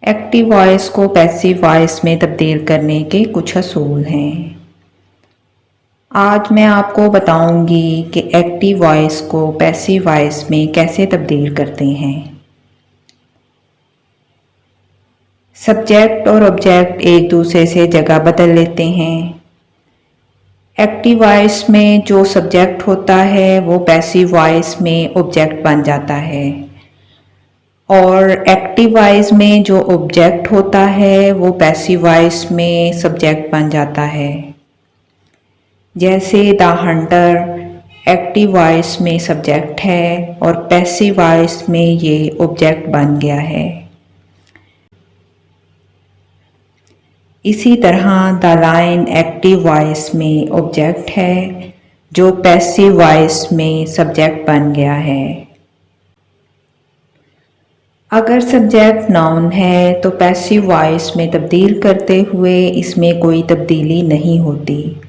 Active voice को passive voice में तब्दील करने के कुछ असूल हैं। आज मैं आपको बताऊंगी कि एक्टिव वॉइस को पैसिव वॉइस में कैसे तब्दील करते हैं। सब्जेक्ट और ऑब्जेक्ट एक दूसरे से जगह बदल लेते हैं। एक्टिव वॉइस में जो सब्जेक्ट होता है वो पैसिव वॉइस में ऑब्जेक्ट बन जाता है और एक्टिव वॉइस में जो ऑब्जेक्ट होता है वो पैसिव वॉइस में सब्जेक्ट बन जाता है। जैसे द हंटर एक्टिव वॉइस में सब्जेक्ट है और पैसिव वॉइस में ये ऑब्जेक्ट बन गया है। इसी तरह द लायन एक्टिव वॉइस में ऑब्जेक्ट है जो पैसिव वॉइस में सब्जेक्ट बन गया है। अगर सब्जेक्ट नाउन है तो पैसिव वॉइस में तब्दील करते हुए इसमें कोई तब्दीली नहीं होती,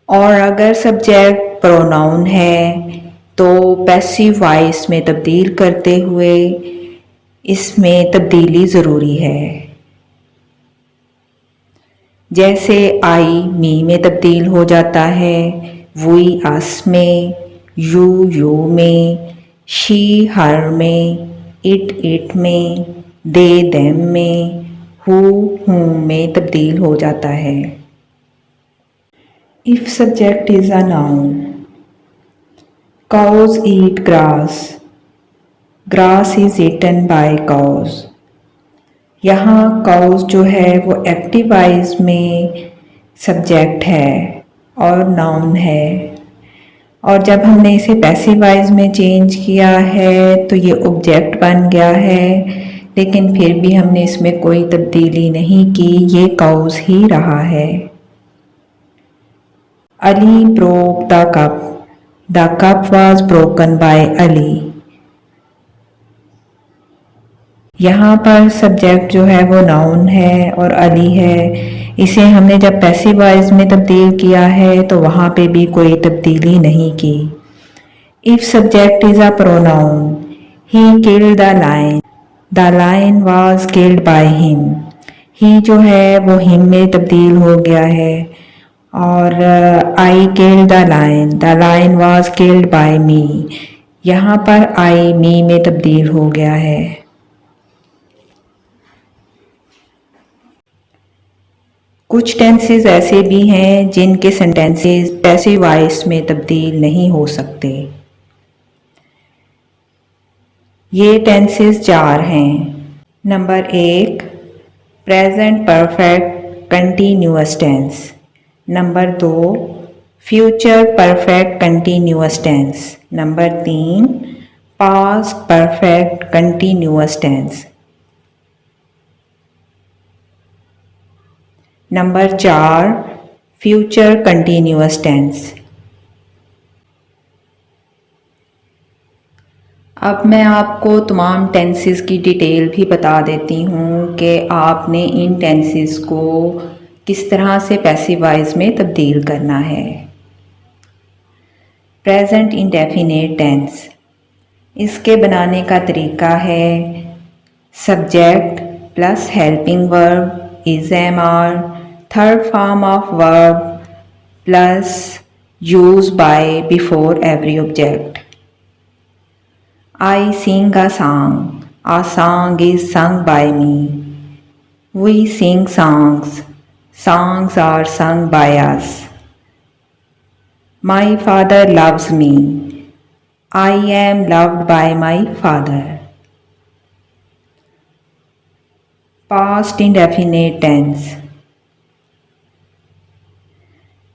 और अगर सब्जेक्ट प्रोनाउन है तो पैसिव वॉइस में तब्दील करते हुए इसमें तब्दीली ज़रूरी है। जैसे आई मी में तब्दील हो जाता है, वी अस में, यू यू में, शी हर में, इट में, दे देम में, हु में तब्दील हो जाता है। If subject is a noun, cows eat grass, grass is eaten by cows। यहाँ cows जो है वो एक्टिव वॉइस में सब्जेक्ट है और नाउन है, और जब हमने इसे पैसिव वॉइस में चेंज किया है तो ये ऑब्जेक्ट बन गया है, लेकिन फिर भी हमने इसमें कोई तब्दीली नहीं की, ये काउस ही रहा है। Ali broke the cup was broken by Ali. यहाँ पर सब्जेक्ट जो है वो नाउन है और अली है। इसे हमने जब पैसिव वॉइस में तब्दील किया है तो वहाँ पे भी कोई तब्दीली नहीं की। If subject is a pronoun, he killed the lion was killed by him. He जो है वो हिम में तब्दील हो गया है, और I killed the lion was killed by me. यहाँ पर आई मी में तब्दील हो गया है। कुछ टेंसेस ऐसे भी हैं जिनके सेंटेंसेस पैसिव वॉइस में तब्दील नहीं हो सकते। ये टेंसेस 4 हैं। Number 1 present perfect continuous tense. Number 2 future perfect continuous tense. Number 3 past perfect continuous tense. Number 4 future continuous tense. अब मैं आपको तमाम टेंसेस की डिटेल भी बता देती हूँ कि आपने इन टेंसेस को किस तरह से पैसिव वॉइस में तब्दील करना है। प्रेजेंट इंडेफिनिट टेंस, इसके बनाने का तरीका है subject plus helping verb is am are, third form of verb plus use by before every object. I sing a song. A song is sung by me. We sing songs. Songs are sung by us. My father loves me. I am loved by my father. Past indefinite tense,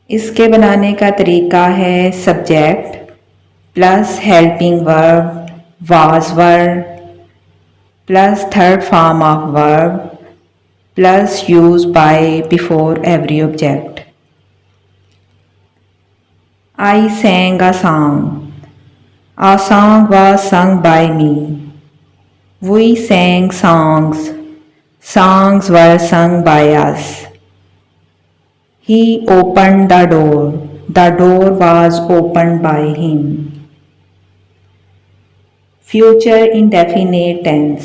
इसके बनाने का तरीका है subject plus helping verb was were plus third form of verb plus used by before every object. I sang a song. A song was sung by me. We sang songs. Songs were sung by us. He opened the door. The door was opened by him. Future indefinite tense,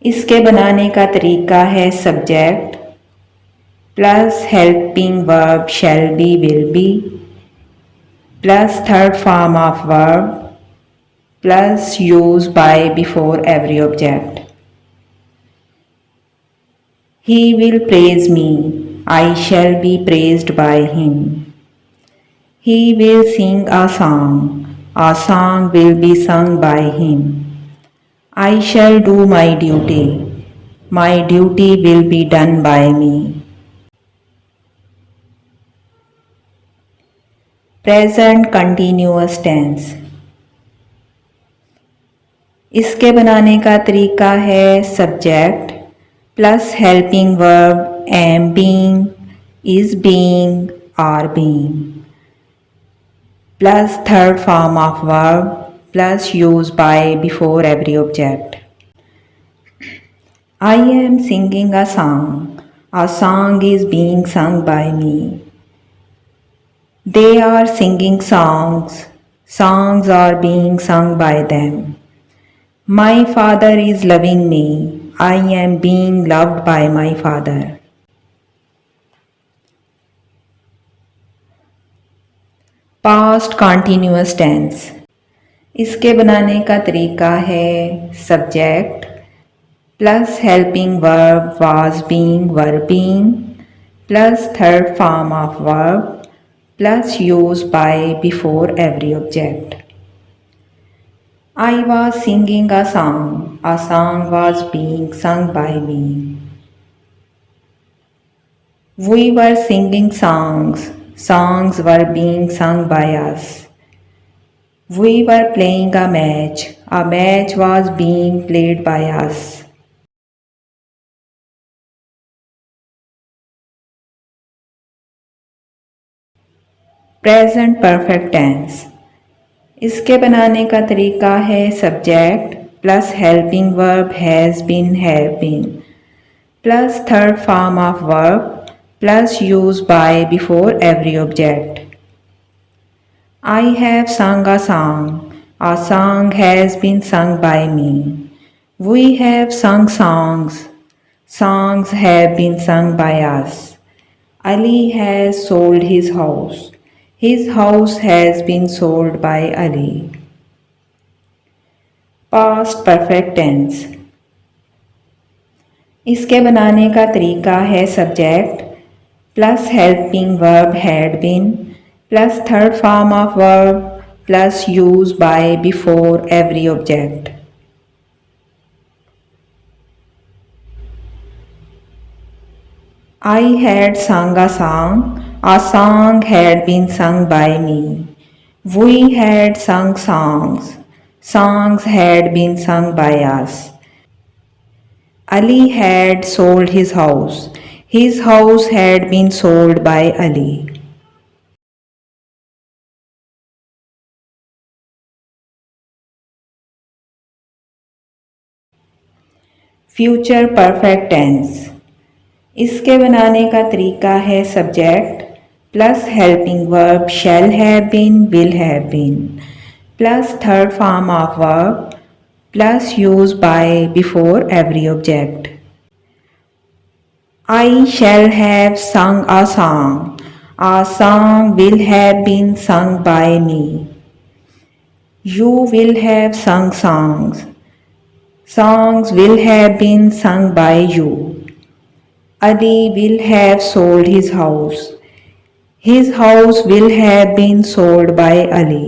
इसके बनाने का तरीका है subject plus helping verb shall be will be plus third form of verb plus use by before every object. He will praise me. I shall be praised by him. He will sing a song. A song will be sung by him. I shall do my duty. My duty will be done by me. Present continuous tense. इसके बनाने का तरीका है subject plus helping verb am being is being are being plus third form of verb plus use by before every object. I am singing a song. A song is being sung by me. They are singing songs. Songs are being sung by them. My father is loving me. I am being loved by my father. Past continuous tense. इसके बनाने का तरीका है subject plus helping verb was being were being plus third form of verb plus use by before every object. I was singing a song. A song was being sung by me. We were singing songs. Songs were being sung by us. We were playing a match. A match was being played by us. Present perfect tense. इसके बनाने का तरीका है subject plus helping verb has been have been plus third form of verb plus use by before every object. I have sung a song. A song has been sung by me. We have sung songs. Songs have been sung by us. Ali has sold his house. His house has been sold by Ali. Past perfect tense. इसके बनाने का तरीका है subject plus helping verb had been plus third form of verb plus use by before every object. I had sung a song. A song had been sung by me. We had sung songs. Songs had been sung by us. Ali had sold his house. His house had been sold by Ali. Future perfect tense. इसके बनाने का तरीका है subject plus helping verb shall have been will have been plus third form of verb plus use by before every object. I shall have sung a song. A song will have been sung by me. You will have sung songs. Songs will have been sung by you. Ali will have sold his house. His house will have been sold by Ali.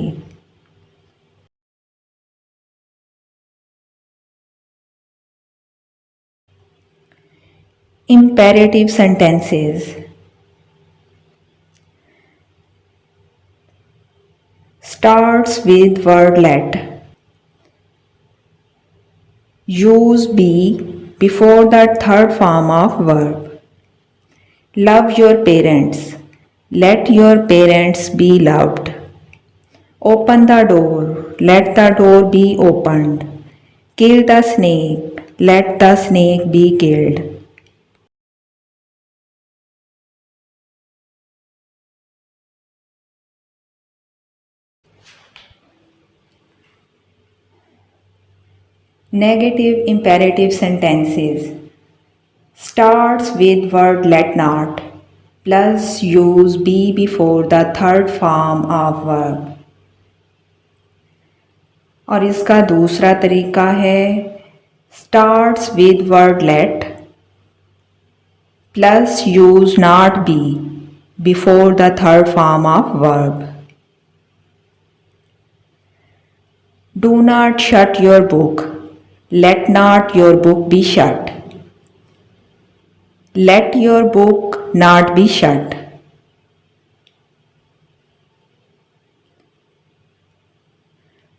Imperative sentences. Starts with word let. Use be before the third form of verb. Love your parents. Let your parents be loved. Open the door. Let the door be opened. Kill the snake. Let the snake be killed. Negative imperative sentences starts with word let not plus use be before the third form of verb. और इसका दूसरा तरीका है starts with word let plus use not be before the third form of verb. Do not shut your book. Let not your book be shut. Let your book not be shut.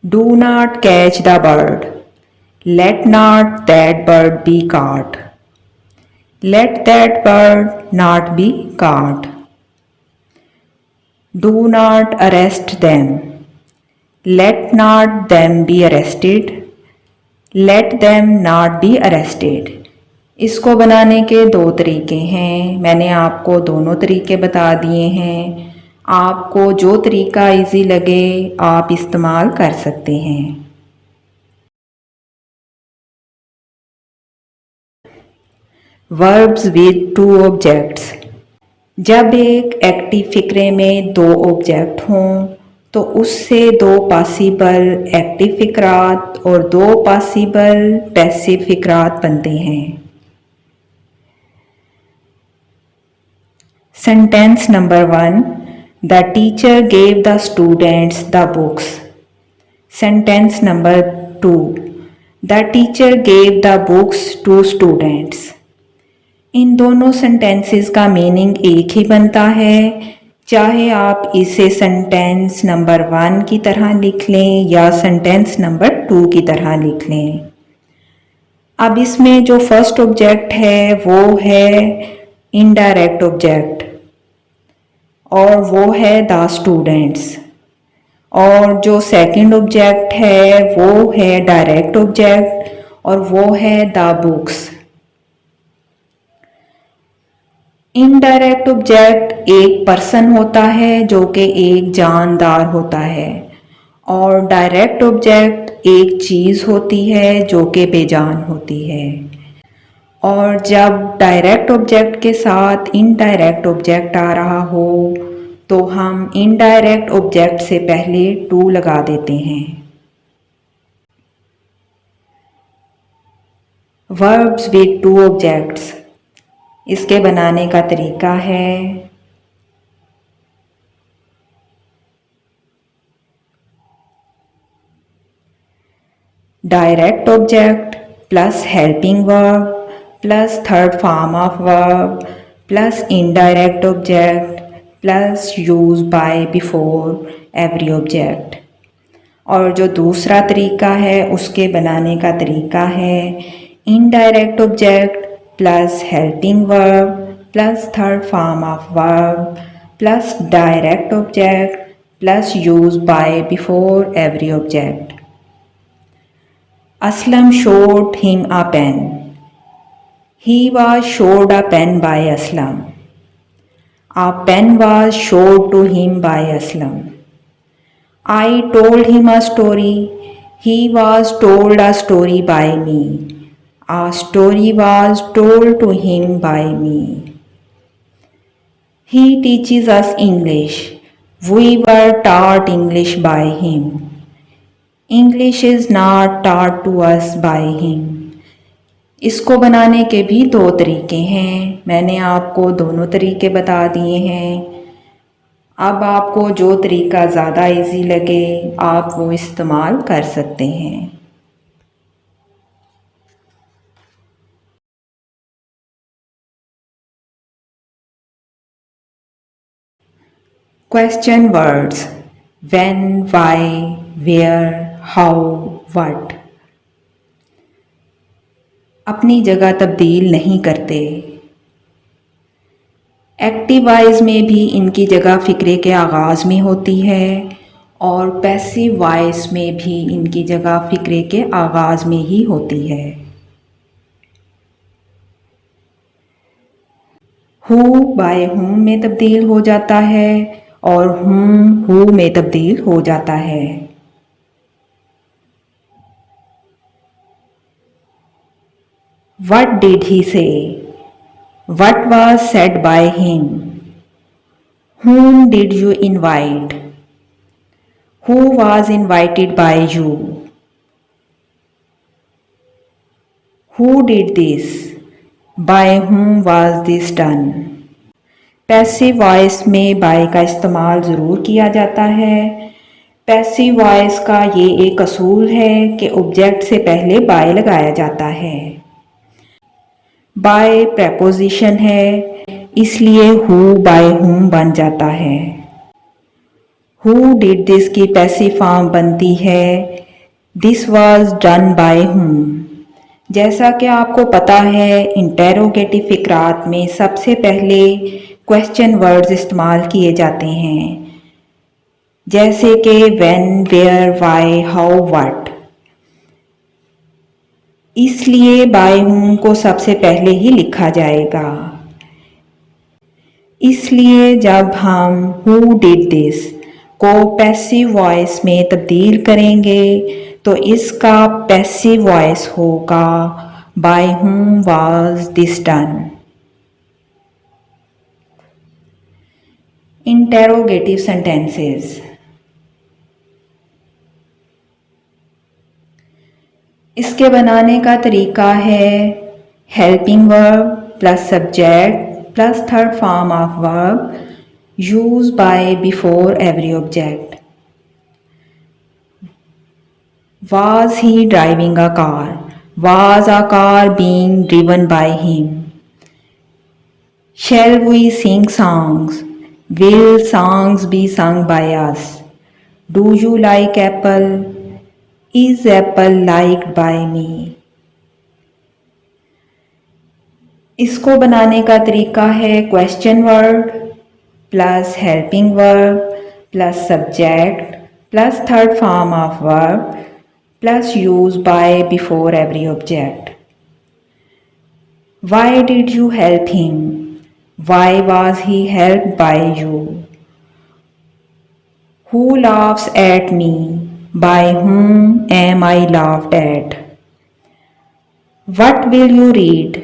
Do not catch the bird. Let not that bird be caught. Let that bird not be caught. Do not arrest them. Let not them be arrested. Let them not be arrested. इसको बनाने के दो तरीके हैं, मैंने आपको दोनों तरीके बता दिए हैं। आपको जो तरीका इजी लगे आप इस्तेमाल कर सकते हैं। Verbs with two objects. जब एक एक्टिव फिक्रे में दो ऑब्जेक्ट हों तो उससे दो पॉसिबल एक्टिव फिक्रात और दो पॉसिबल पैसिव फिक्रात बनते हैं। Sentence number 1, the teacher gave the students the books. Sentence number 2, the teacher gave the books to students. इन दोनों सेंटेंसेस का मीनिंग एक ही बनता है, चाहे आप इसे सेंटेंस नंबर 1 की तरह लिख लें या सेंटेंस नंबर 2 की तरह लिख लें। अब इसमें जो फर्स्ट ऑब्जेक्ट है वो है इनडायरेक्ट ऑब्जेक्ट और वो है द स्टूडेंट्स, और जो सेकंड ऑब्जेक्ट है वो है डायरेक्ट ऑब्जेक्ट और वो है द बुक्स। इनडायरेक्ट ऑब्जेक्ट एक पर्सन होता है जो कि एक जानदार होता है, और डायरेक्ट ऑब्जेक्ट एक चीज़ होती है जो कि बेजान होती है। और जब डायरेक्ट ऑब्जेक्ट के साथ इनडायरेक्ट ऑब्जेक्ट आ रहा हो तो हम इनडायरेक्ट ऑब्जेक्ट से पहले टू लगा देते हैं। Verbs with two objects. इसके बनाने का तरीका है direct object plus helping verb plus third form of verb plus indirect object plus use by before every object. और जो दूसरा तरीका है उसके बनाने का तरीका है indirect object plus helping verb plus third form of verb plus direct object plus use by before every object. Aslam showed him a pen. He was showed a pen by Aslam. A pen was showed to him by Aslam. I told him a story. He was told a story by me. A story was told to him by me. He teaches us English. We were taught English by him. English is not taught to us by him. इसको बनाने के भी दो तरीके हैं, मैंने आपको दोनों तरीके बता दिए हैं। अब आपको जो तरीका ज़्यादा इजी लगे आप वो इस्तेमाल कर सकते हैं। Question words when, why, where, how, what. अपनी जगह तब्दील नहीं करते। एक्टिव वॉइस में भी इनकी जगह फ़िक्रे के आगाज़ में होती है और पैसिव वॉइस में भी इनकी जगह फ़िक्रे के आगाज़ में ही होती है। हु बाय हुम में तब्दील हो जाता है और हुम हु में तब्दील हो जाता है। What did he say? What was said by him? Whom did you invite? Who was invited by you? Who did this? By whom was this done? Passive voice में बाय का इस्तेमाल ज़रूर किया जाता है। पैसिव वॉइस का ये एक असूल है कि ऑब्जेक्ट से पहले बाय लगाया जाता है। बाय प्रेपोजिशन है, इसलिए हु बाय हुम बन जाता है। हु डिड दिस की पैसिव फॉर्म बनती है this was done by whom. जैसा कि आपको पता है, इंटेरोगेटिव फ़िक्रात में सबसे पहले क्वेश्चन वर्ड्स इस्तेमाल किए जाते हैं, जैसे कि when, where, why, how, what. इसलिए बाय हुम को सबसे पहले ही लिखा जाएगा। इसलिए जब हम हु डिड दिस को पैसिव वॉइस में तब्दील करेंगे तो इसका पैसिव वॉइस होगा by whom was this done. Interrogative sentences. इसके बनाने का तरीका है helping verb plus subject plus third form of verb use by before every object. Was he driving a car? Was a car being driven by him? Shall we sing songs? Will songs be sung by us? Do you like apple? Is apple liked by me? इसको बनाने का तरीका है question word plus helping verb plus subject plus third form of verb plus use by before every object. Why did you help him? Why was he helped by you? Who laughs at me? By whom am I laughed at? What will you read?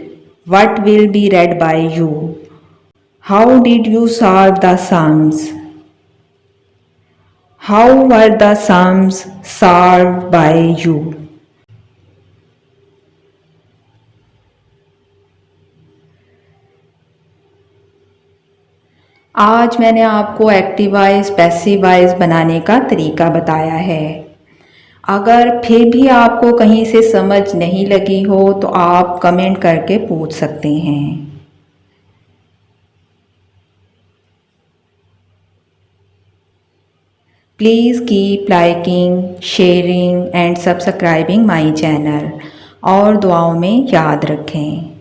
What will be read by you? How did you solve the sums? How were the sums solved by you? आज मैंने आपको active voice passive voice बनाने का तरीका बताया है। अगर फिर भी आपको कहीं से समझ नहीं लगी हो तो आप कमेंट करके पूछ सकते हैं। Please keep liking, sharing and subscribing my channel और दुआओं में याद रखें।